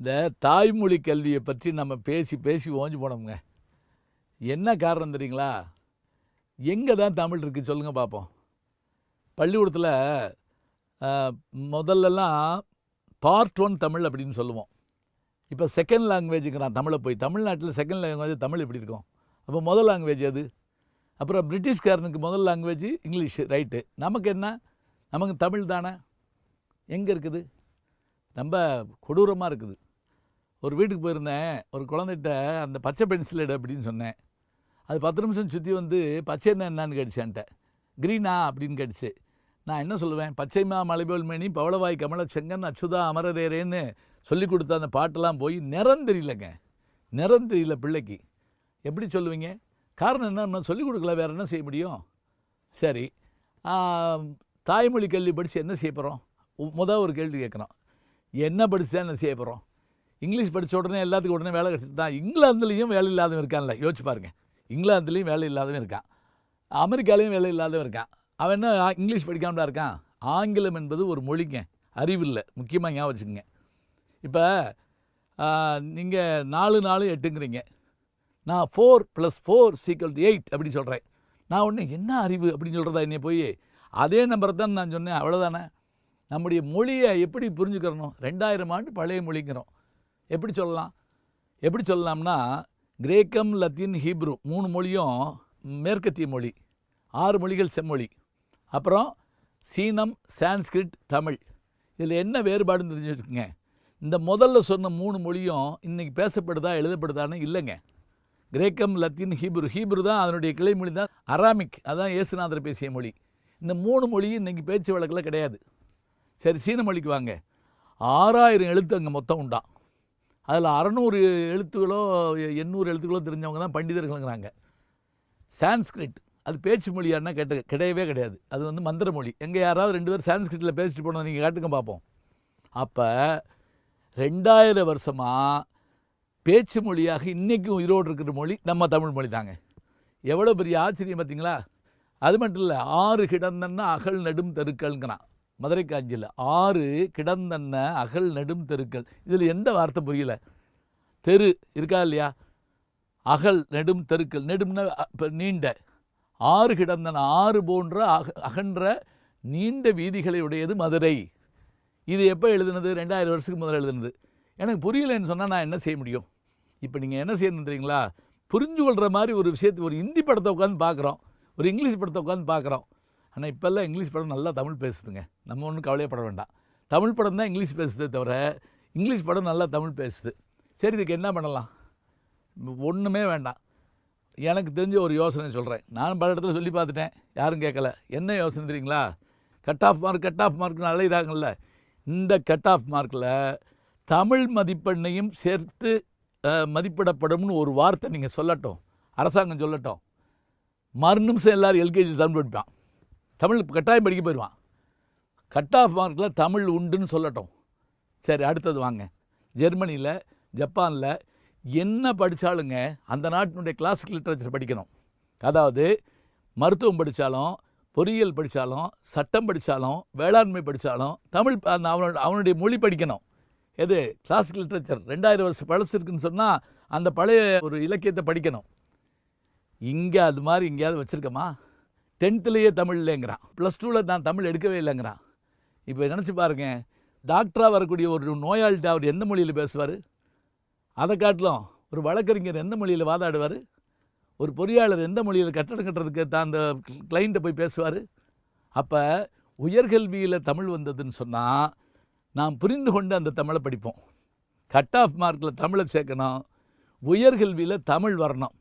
இந்த தாய்மொழி கல்வியை பற்றி நம்ம பேசி பேசி ஓஞ்சு போனோம்ங்க. என்ன காரணம் தெரியுங்களா? எங்கே தான் தமிழ் இருக்குது சொல்லுங்கள் பார்ப்போம். பள்ளிக்கூடத்தில் முதல்லலாம் பார்ட் 1 தமிழ் அப்படின்னு சொல்லுவோம். இப்போ செகண்ட் லாங்குவேஜுங்கிறான் தமிழை போய். தமிழ்நாட்டில் செகண்ட் லாங்குவேஜ் தமிழ் எப்படி இருக்கும்? அப்போ முதல் லாங்குவேஜ் அது. அப்புறம் பிரிட்டிஷ்காரனுக்கு முதல் லாங்குவேஜ் இங்கிலீஷ், ரைட்டு. நமக்கு என்ன? நமக்கு தமிழ் தானே. எங்கே இருக்குது? ரொம்ப கொடூரமாக இருக்குது. ஒரு வீட்டுக்கு போயிருந்தேன். ஒரு குழந்தைகிட்ட அந்த பச்சை பென்சில் எடு அப்படின்னு சொன்னேன். அது 10 நிமிஷம் சுற்றி வந்து பச்சைன்னா என்னான்னு கேட்டுச்சான்ட்ட. க்ரீனா அப்படின்னு கேட்டுச்சு. நான் என்ன சொல்லுவேன்? பச்சைமா மலைபோல் மேனி பவளவாய் கமல செங்கன் அச்சுதா அமரரேரேன்னு சொல்லி கொடுத்த அந்த பாட்டெல்லாம் போய் நிறம் தெரியலங்க. நிறம் தெரியல பிள்ளைக்கு. எப்படி சொல்லுவீங்க? காரணம் என்ன? நம்ம சொல்லிக் கொடுக்கல, வேறு என்ன செய்ய முடியும்? சரி, தாய்மொழி கல்வி படித்து என்ன செய்ய போகிறோம்? ஒரு கேள்வி கேட்குறோம். என்ன படித்து தான் என்ன செய்ய போகிறோம்? இங்கிலீஷ் படித்த உடனே எல்லாத்துக்கும் உடனே வேலை கிடச்சிட்டு தான். இங்கிலாந்துலேயும் வேலை இல்லாதவன் இருக்கான்ல, யோசிச்சு பாருங்கள். இங்கிலாந்துலேயும் வேலை இல்லாதவன் இருக்கான், அமெரிக்காலேயும் வேலை இல்லாதவன் இருக்கான். அவன் என்ன இங்கிலீஷ் படிக்காமலா இருக்கான்? ஆங்கிலம் என்பது ஒரு மொழிங்க, அறிவில்லை. முக்கியமாக ஞாபகம் வச்சுக்கோங்க. இப்போ நீங்கள் 4 4 8ங்கிறீங்க. நான் 4 + 4 = 8 அப்படின்னு சொல்கிறேன். நான் உடனே என்ன அறிவு அப்படின்னு சொல்கிறதா என்னை போய்? அதே நம்பரை தான் நான் சொன்னேன், அவ்வளோதானே. நம்முடைய மொழியை எப்படி புரிஞ்சுக்கிறணும்? 2000 ஆண்டு பழைய மொழிங்கிறோம். எப்படி சொல்லலாம்? எப்படி சொல்லலாம்னா, கிரேக்கம், லத்தீன், ஹீப்ரு 3 மொழியும் மேற்கத்திய மொழி, 6 மொழிகள் செம்மொழி. அப்புறம் சீனம், சான்ஸ்கிரிட், தமிழ். இதில் என்ன வேறுபாடுன்னு தெரிஞ்சு வச்சுக்கோங்க. இந்த முதல்ல சொன்ன 3 மொழியும் இன்றைக்கி பேசப்படுதா எழுதப்படுதான்னு இல்லைங்க. கிரேக்கம், லத்தீன், ஹீப்ரு தான் அதனுடைய கிளை மொழி தான். அராமிக், அதான் இயேசுநாதர் பேசிய மொழி. இந்த 3 மொழியும் இன்றைக்கி பேச்சு வழக்கில் கிடையாது. சரி, சீன மொழிக்கு வாங்க. 6000 எழுத்து அங்கே மொத்தம் உண்டாம். அதில் 600 எழுத்துக்களோ 800 எழுத்துக்களோ தெரிஞ்சவங்க தான் பண்டிதர்கள்ங்கிறாங்க. சான்ஸ்கிரிட் அது பேச்சு மொழியானா கிடையவே கிடையாது. அது வந்து மந்திர மொழி. எங்கே யாராவது 2 பேர் சான்ஸ்கிரிட்டில் பேசிட்டு போனோம் நீங்கள் காட்டுங்க பார்ப்போம். அப்போ 2000 வருஷமாக பேச்சு மொழியாக இன்றைக்கும் உயிரோடு இருக்கிற மொழி நம்ம தமிழ் மொழி தாங்க. எவ்வளோ பெரிய ஆச்சரியம் பார்த்தீங்களா? அது மட்டும் இல்லை, 6 கிடந்தன்னா அகல் நெடும் தெருக்கள்ங்கிறான் மதுரை காஞ்சியில். 6 கிடந்தன்ன அகல் நெடும் தெருக்கள். இதில் எந்த வார்த்தை புரியல? தெரு இருக்கா இல்லையா? அகல் நெடும் தெருக்கள். நெடும்னா இப்போ நீண்ட. 6 கிடந்தன 6 போன்ற அகன்ற நீண்ட வீதிகளை உடையது மதுரை. இது எப்போ எழுதுனது? 2000 வருஷத்துக்கு முதல்ல எழுதுனது. எனக்கு புரியலைன்னு சொன்னால் நான் என்ன செய்ய முடியும்? இப்போ நீங்கள் என்ன செய்யணும் தெரியுங்களா? புரிஞ்சு கொள்கிற மாதிரி ஒரு விஷயத்தை, ஒரு ஹிந்தி படத்தை உட்காந்து பார்க்குறோம், ஒரு இங்கிலீஷ் படத்தை உட்காந்து பார்க்குறோம். ஆனால் இப்போல்லாம் இங்கிலீஷ் படம் நல்லா தமிழ் பேசுதுங்க. நம்ம ஒன்றும் கவலையப்பட வேண்டாம். தமிழ் படம் தான் இங்கிலீஷ் பேசுதே தவிர இங்கிலீஷ் படம் நல்லா தமிழ் பேசுது. சரி, இதுக்கு என்ன பண்ணலாம்? ஒன்றுமே வேண்டாம். எனக்கு தெரிஞ்ச ஒரு யோசனை சொல்கிறேன். நான் பல இடத்துல சொல்லி பார்த்துட்டேன், யாரும் கேட்கல. என்ன யோசனை தெரியுங்களா? கட் ஆஃப் மார்க்னு அழைதாங்கல்ல. இந்த கட் ஆஃப் மார்க்கில் தமிழ் மதிப்பெண்ணையும் சேர்த்து மதிப்பிடப்படும்னு ஒரு வார்த்தை நீங்கள் சொல்லட்டும், அரசாங்கம் சொல்லட்டும். மறு நிமிஷம் எல்லோரும் எல்கேஜி தமிழ் படிப்பான், தமிழ் கட்டாயம் படிக்க போயிடுவான். கட் ஆஃப் மார்க்கில் தமிழ் உண்டுன்னு சொல்லட்டும். சரி, அடுத்தது வாங்க. ஜெர்மனியில், ஜப்பானில் என்ன படித்தாலுங்க அந்த நாட்டினுடைய கிளாசிக் லிட்ரேச்சர் படிக்கணும். அதாவது மருத்துவம் படித்தாலும், பொறியியல் படித்தாலும், சட்டம் படித்தாலும், வேளாண்மை படித்தாலும் தமிழ் அவனுடைய மொழி படிக்கணும். எது? Classic literature. 2000 வருஷம் பழசு இருக்குன்னு சொன்னால் அந்த பழைய ஒரு இலக்கியத்தை படிக்கணும். இங்கே அது மாதிரி எங்கேயாவது வச்சுருக்கோமா? 10th தமிழ் இல்லைங்கிறான், +2 நான் தமிழ் எடுக்கவே இல்லைங்கிறான். இப்போ நினச்சி பாருங்க, டாக்டராக வரக்கூடிய ஒரு நோயாளிகிட்ட அவர் எந்த மொழியில் பேசுவார்? அதை காட்டிலும் ஒரு வழக்கறிஞர் எந்த மொழியில் வாதாடுவார்? ஒரு பொறியாளர் எந்த மொழியில் கட்டடம் கட்டுறதுக்கு தான் அந்த கிளைண்ட்டை போய் பேசுவார்? அப்போ உயர்கல்வியில் தமிழ் வந்ததுன்னு சொன்னால் நாம் புரிந்து கொண்டு அந்த தமிழை படிப்போம். கட் ஆஃப் மார்க்கில் தமிழை சேர்க்கணும், உயர்கல்வியில் தமிழ் வரணும்.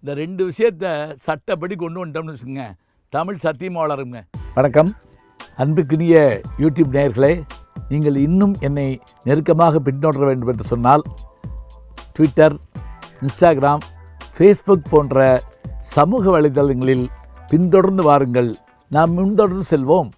இந்த 2 விஷயத்தை சட்டப்படி கொண்டு வந்துட்டோம்னு வச்சுக்கோங்க, தமிழ் சத்தியமாக வளருங்க. வணக்கம் அன்புக்குரிய யூடியூப் நேயர்களே, நீங்கள் இன்னும் என்னை நெருக்கமாக பின்தொடர வேண்டும் என்று சொன்னால் ட்விட்டர், இன்ஸ்டாகிராம், ஃபேஸ்புக் போன்ற சமூக வலைதளங்களில் பின்தொடர்ந்து வாருங்கள். நாம் முன்தொடர்ந்து செல்வோம்.